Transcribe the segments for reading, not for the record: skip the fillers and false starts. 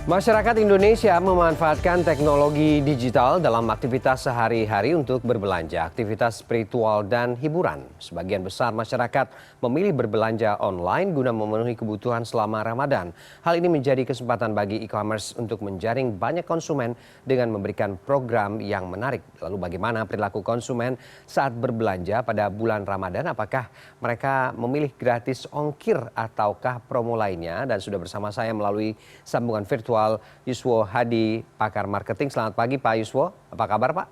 Masyarakat Indonesia memanfaatkan teknologi digital dalam aktivitas sehari-hari untuk berbelanja, aktivitas spiritual, dan hiburan. Sebagian besar masyarakat memilih berbelanja online guna memenuhi kebutuhan selama Ramadan. Hal ini menjadi kesempatan bagi e-commerce untuk menjaring banyak konsumen dengan memberikan program yang menarik. Lalu bagaimana perilaku konsumen saat berbelanja pada bulan Ramadan? Apakah mereka memilih gratis ongkir ataukah promo lainnya? Dan sudah bersama saya melalui sambungan virtual Yuswo Hadi, pakar marketing. Selamat pagi Pak Yuswo, apa kabar Pak?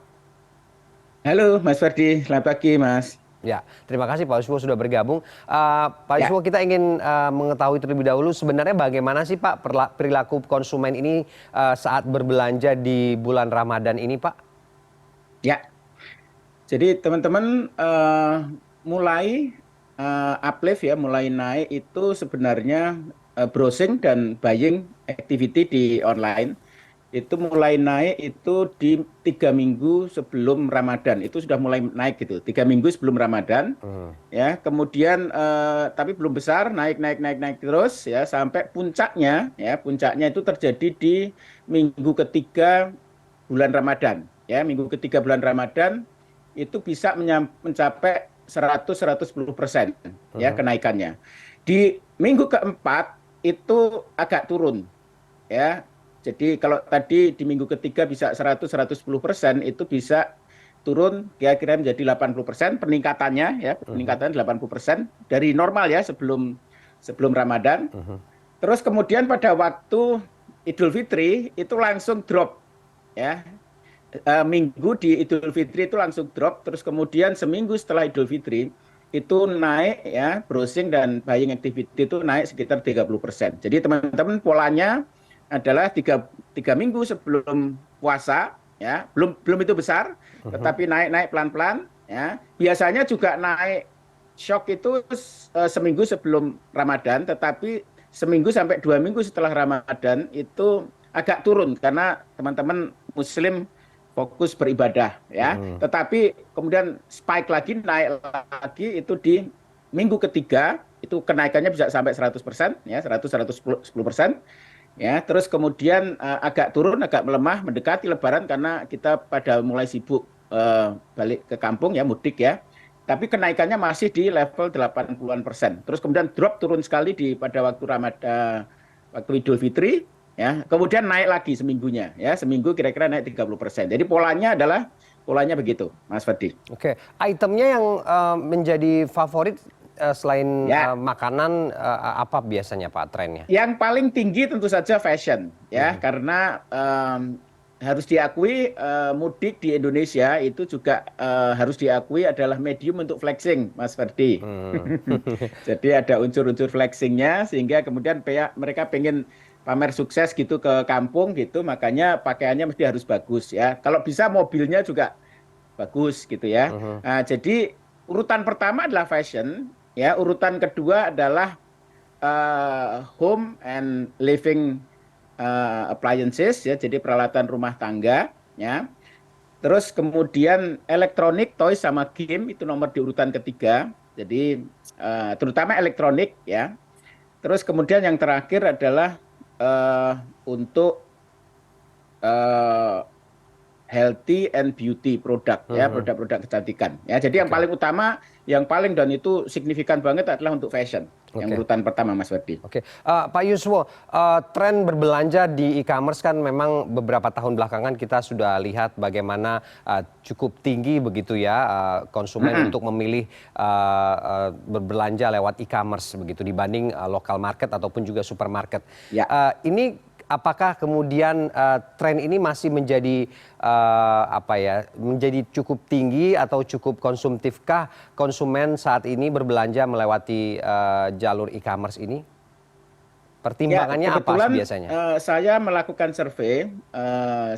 Halo Mas Ferdi, selamat pagi Mas. Ya, terima kasih Pak Yuswo sudah bergabung. Pak Ya, Yuswo, kita ingin mengetahui terlebih dahulu sebenarnya bagaimana sih Pak perilaku konsumen ini saat berbelanja di bulan Ramadan ini Pak? ya. Jadi teman-teman mulai uplift ya, mulai naik itu sebenarnya browsing dan buying activity di online itu mulai naik itu di 3 minggu sebelum Ramadan itu sudah mulai naik gitu, 3 minggu sebelum Ramadan ya. Kemudian tapi belum besar, naik naik naik naik terus ya sampai puncaknya ya, puncaknya itu terjadi di minggu ketiga bulan Ramadan ya. Minggu ketiga bulan Ramadan itu bisa mencapai 100-110% ya kenaikannya. Di minggu keempat itu agak turun ya. Jadi kalau tadi di minggu ketiga bisa 100-110%, itu bisa turun kira-kira menjadi 80% peningkatannya ya, peningkatan 80% dari normal ya sebelum sebelum Ramadan. Terus kemudian pada waktu Idul Fitri itu langsung drop ya. Minggu di Idul Fitri itu langsung drop, terus kemudian seminggu setelah Idul Fitri itu naik ya, browsing dan buying activity itu naik sekitar 30%. Jadi teman-teman polanya adalah tiga minggu sebelum puasa ya, belum belum itu besar, tetapi naik-naik pelan-pelan ya. Biasanya juga naik shock itu seminggu sebelum Ramadan, tetapi seminggu sampai 2 minggu setelah Ramadan itu agak turun karena teman-teman Muslim fokus beribadah ya. Tetapi kemudian spike lagi, naik lagi itu di minggu ketiga, itu kenaikannya bisa sampai 100% ya, 100-110% ya. Terus kemudian agak turun, agak melemah mendekati Lebaran karena kita pada mulai sibuk balik ke kampung ya, mudik ya. Tapi kenaikannya masih di level 80-an%. Terus kemudian drop turun sekali pada waktu Ramadan, waktu Idul Fitri ya. Kemudian naik lagi seminggunya ya, seminggu kira-kira naik 30%. Jadi polanya begitu Mas Ferdi. Oke, itemnya yang menjadi favorit selain Ya, makanan apa biasanya Pak trennya? yang paling tinggi tentu saja fashion ya, karena harus diakui mudik di Indonesia itu juga harus diakui adalah medium untuk flexing Mas Ferdi. Hmm. Jadi ada unsur-unsur flexingnya sehingga kemudian mereka pengen pamer sukses gitu ke kampung gitu, makanya pakaiannya mesti harus bagus ya. Kalau bisa mobilnya juga bagus gitu ya. Nah, jadi urutan pertama adalah fashion ya, urutan kedua adalah home and living appliances ya, jadi peralatan rumah tangga ya. Terus kemudian elektronik, toys sama game itu nomor di urutan ketiga. Jadi terutama elektronik ya. Terus kemudian yang terakhir adalah untuk eh, healthy and beauty product ya, produk-produk kecantikan ya. Jadi yang Oke, paling utama, yang paling dan itu signifikan banget adalah untuk fashion. Yang oke. urutan pertama Mas Ferdi. Oke, Pak Yuswo, tren berbelanja di e-commerce kan memang beberapa tahun belakangan kita sudah lihat bagaimana cukup tinggi begitu ya konsumen Mm-mm. untuk memilih berbelanja lewat e-commerce begitu dibanding lokal market ataupun juga supermarket. Ya. Ini apakah kemudian tren ini masih menjadi apa ya, menjadi cukup tinggi atau cukup konsumtifkah konsumen saat ini berbelanja melewati jalur e-commerce ini? Ya, Pertimbangannya apa kebetulan biasanya? saya melakukan survei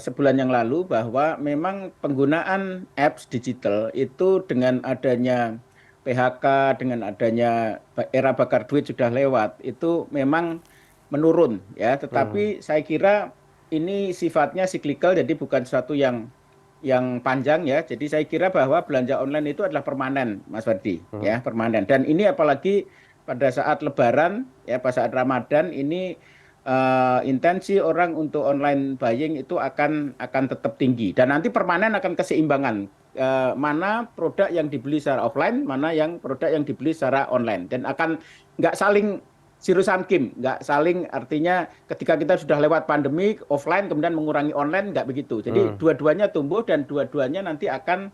sebulan yang lalu bahwa memang penggunaan apps digital itu dengan adanya PHK, dengan adanya era bakar duit sudah lewat, itu memang menurun ya. Mhm, Tetapi saya kira ini sifatnya cyclical, jadi bukan sesuatu yang panjang ya. Jadi saya kira bahwa belanja online itu adalah permanen, Mas Ferdi, mhm. ya permanen. Dan ini apalagi pada saat Lebaran ya, pada saat Ramadan ini intensi orang untuk online buying itu akan tetap tinggi dan nanti permanen akan keseimbangan mana produk yang dibeli secara offline, mana yang produk yang dibeli secara online dan akan nggak saling zero sum game, nggak saling artinya ketika kita sudah lewat pandemi offline kemudian mengurangi online nggak begitu. Jadi dua-duanya tumbuh dan dua-duanya nanti akan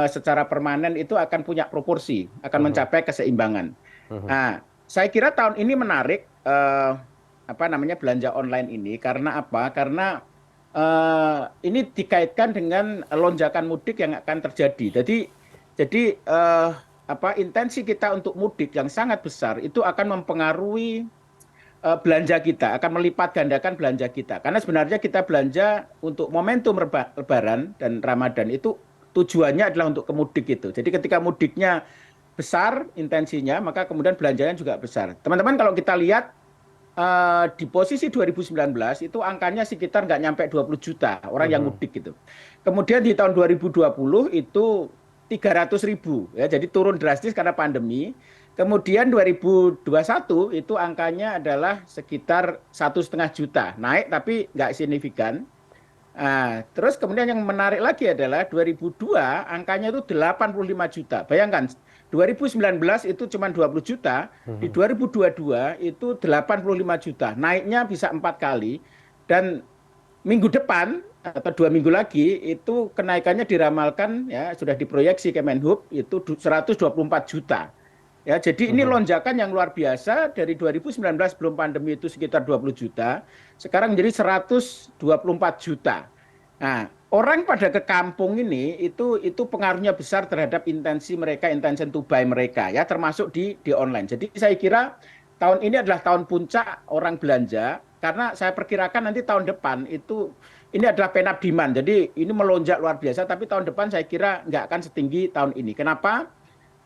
secara permanen itu akan punya proporsi, akan mencapai keseimbangan. Nah, saya kira tahun ini menarik apa namanya belanja online ini karena apa? Karena ini dikaitkan dengan lonjakan mudik yang akan terjadi. Jadi apa intensi kita untuk mudik yang sangat besar itu akan mempengaruhi belanja kita, akan melipat gandakan belanja kita. Karena sebenarnya kita belanja untuk momentum Lebaran dan Ramadan itu tujuannya adalah untuk kemudik itu. Jadi ketika mudiknya besar intensinya, maka kemudian belanjanya juga besar. Teman-teman kalau kita lihat di posisi 2019 itu angkanya sekitar nggak nyampe 20 juta orang yang mudik gitu. Kemudian di tahun 2020 itu 300.000 ya, jadi turun drastis karena pandemi. Kemudian 2021 itu angkanya adalah sekitar 1,5 juta, naik tapi nggak signifikan. Nah, terus kemudian yang menarik lagi adalah 2002 angkanya itu 85 juta. Bayangkan 2019 itu cuma 20 juta, di 2022 itu 85 juta. Naiknya bisa 4 kali dan minggu depan atau 2 minggu lagi itu kenaikannya diramalkan ya sudah diproyeksi Kemenhub itu 124 juta. Ya, jadi ini lonjakan yang luar biasa dari 2019 sebelum pandemi itu sekitar 20 juta, sekarang menjadi 124 juta. Nah, orang pada ke kampung ini itu pengaruhnya besar terhadap intensi mereka, intention to buy mereka ya, termasuk di online. Jadi saya kira tahun ini adalah tahun puncak orang belanja karena saya perkirakan nanti tahun depan itu ini adalah pent-up demand. Jadi ini melonjak luar biasa, tapi tahun depan saya kira nggak akan setinggi tahun ini. Kenapa?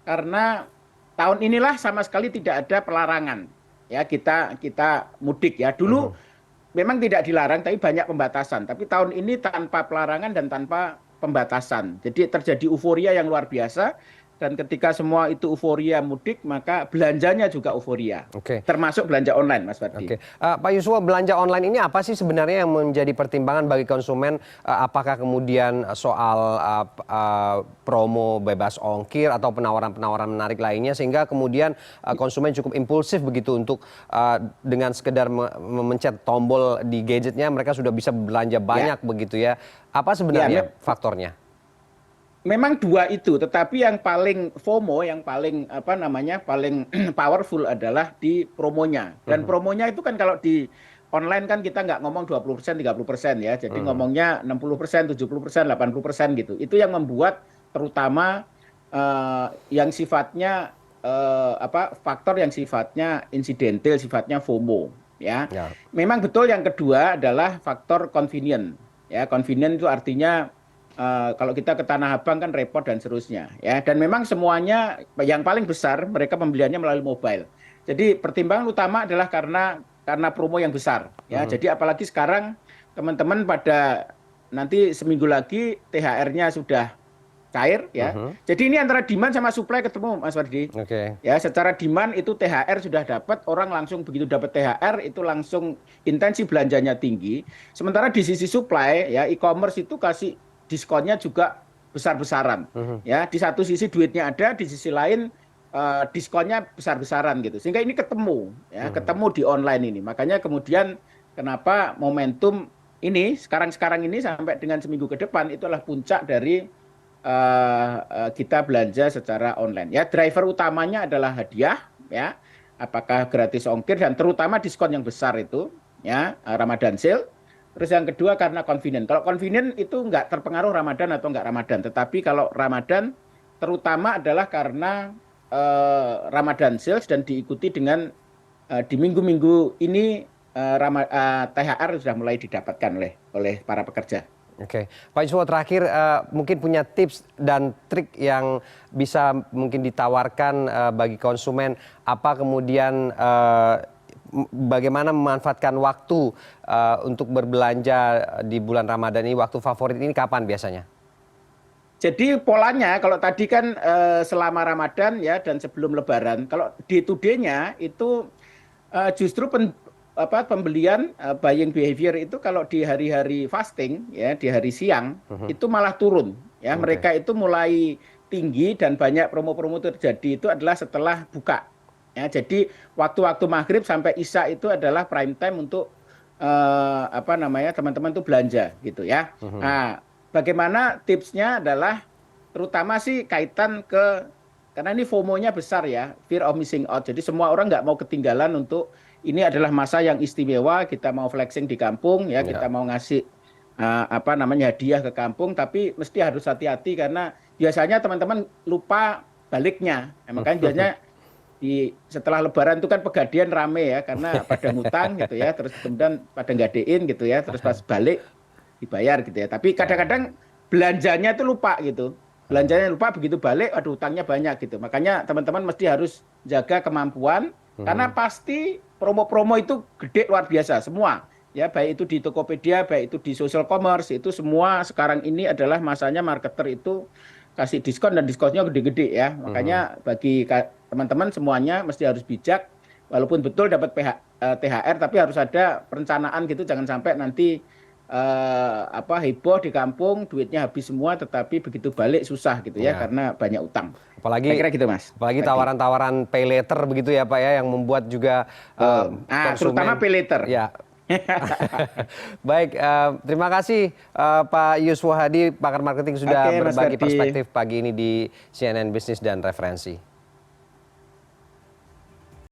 Karena tahun inilah sama sekali tidak ada pelarangan ya kita mudik ya. Dulu memang tidak dilarang tapi banyak pembatasan. Tapi tahun ini tanpa pelarangan dan tanpa pembatasan. Jadi terjadi euforia yang luar biasa dan ketika semua itu euforia mudik maka belanjanya juga euforia. Oke. Termasuk belanja online Mas Fardi. Oke. Pak Yuswo, belanja online ini apa sih sebenarnya yang menjadi pertimbangan bagi konsumen? Apakah kemudian soal promo bebas ongkir atau penawaran-penawaran menarik lainnya sehingga kemudian konsumen cukup impulsif begitu untuk dengan sekedar memencet tombol di gadgetnya mereka sudah bisa belanja banyak begitu ya. Apa sebenarnya faktornya? Memang dua itu, tetapi yang paling FOMO, yang paling apa namanya, paling powerful adalah di promonya. Dan promonya itu kan kalau di online kan kita nggak ngomong 20%, 30% ya. Jadi ngomongnya 60%, 70%, 80% gitu. Itu yang membuat terutama yang sifatnya faktor yang sifatnya insidental, sifatnya FOMO ya. Memang betul yang kedua adalah faktor convenient. Ya, convenient itu artinya kalau kita ke Tanah Abang kan repot dan seterusnya ya, dan memang semuanya yang paling besar mereka pembeliannya melalui mobile. Jadi pertimbangan utama adalah karena promo yang besar ya. Jadi apalagi sekarang teman-teman pada nanti seminggu lagi THR-nya sudah cair ya. Jadi ini antara demand sama supply ketemu Mas Wardi. Ya, secara demand itu THR sudah dapat, orang langsung begitu dapat THR itu langsung intensi belanjanya tinggi. Sementara di sisi supply ya, e-commerce itu kasih diskonnya juga besar-besaran ya. Di satu sisi duitnya ada, di sisi lain diskonnya besar-besaran gitu, sehingga ini ketemu ya, ketemu di online ini. Makanya kemudian kenapa momentum ini sekarang ini sampai dengan seminggu ke depan itu adalah puncak dari kita belanja secara online ya. Driver utamanya adalah hadiah ya, apakah gratis ongkir dan terutama diskon yang besar itu ya, Ramadan sale. Terus yang kedua karena convenient. Kalau convenient itu nggak terpengaruh Ramadan atau nggak Ramadan. Tetapi kalau Ramadan terutama adalah karena Ramadan sales dan diikuti dengan di minggu-minggu ini THR sudah mulai didapatkan oleh para pekerja. Oke, Pak Yuswo terakhir mungkin punya tips dan trik yang bisa mungkin ditawarkan bagi konsumen, apa kemudian bagaimana memanfaatkan waktu untuk berbelanja di bulan Ramadan ini, waktu favorit ini kapan biasanya? Jadi polanya kalau tadi kan selama Ramadan ya dan sebelum Lebaran, kalau day to day-nya itu justru pembelian buying behavior itu kalau di hari-hari fasting ya di hari siang itu malah turun ya. Mereka itu mulai tinggi dan banyak promo-promo terjadi itu adalah setelah buka ya. Jadi waktu-waktu maghrib sampai isya itu adalah prime time untuk teman-teman tuh belanja gitu ya. Nah, bagaimana tipsnya adalah terutama sih kaitan karena ini FOMO-nya besar ya, fear of missing out. Jadi semua orang nggak mau ketinggalan untuk ini adalah masa yang istimewa, kita mau flexing di kampung ya, kita mau ngasih hadiah ke kampung, tapi mesti harus hati-hati karena biasanya teman-teman lupa baliknya. Makanya biasanya setelah Lebaran itu kan Pegadian rame ya, karena pada ngutang gitu ya, terus kemudian pada nggadein gitu ya, terus pas balik dibayar gitu ya. Tapi kadang-kadang belanjanya itu lupa gitu. Belanjanya lupa, begitu balik, aduh utangnya banyak gitu. Makanya teman-teman mesti harus jaga kemampuan, karena pasti promo-promo itu gede luar biasa semua. Ya, baik itu di Tokopedia, baik itu di social commerce, itu semua sekarang ini adalah masanya marketer itu kasih diskon dan diskonnya gede-gede ya. Makanya bagi teman-teman semuanya mesti harus bijak, walaupun betul dapat THR, tapi harus ada perencanaan gitu, jangan sampai nanti heboh di kampung, duitnya habis semua, tetapi begitu balik susah gitu ya, karena banyak utang. Saya kira gitu, Mas. Apalagi tawaran-tawaran pay later begitu ya Pak ya, yang membuat juga terutama pay later. Ya. Baik, terima kasih Pak Yuswo Hadi, pakar marketing sudah berbagi perspektif pagi ini di CNN Bisnis dan Referensi.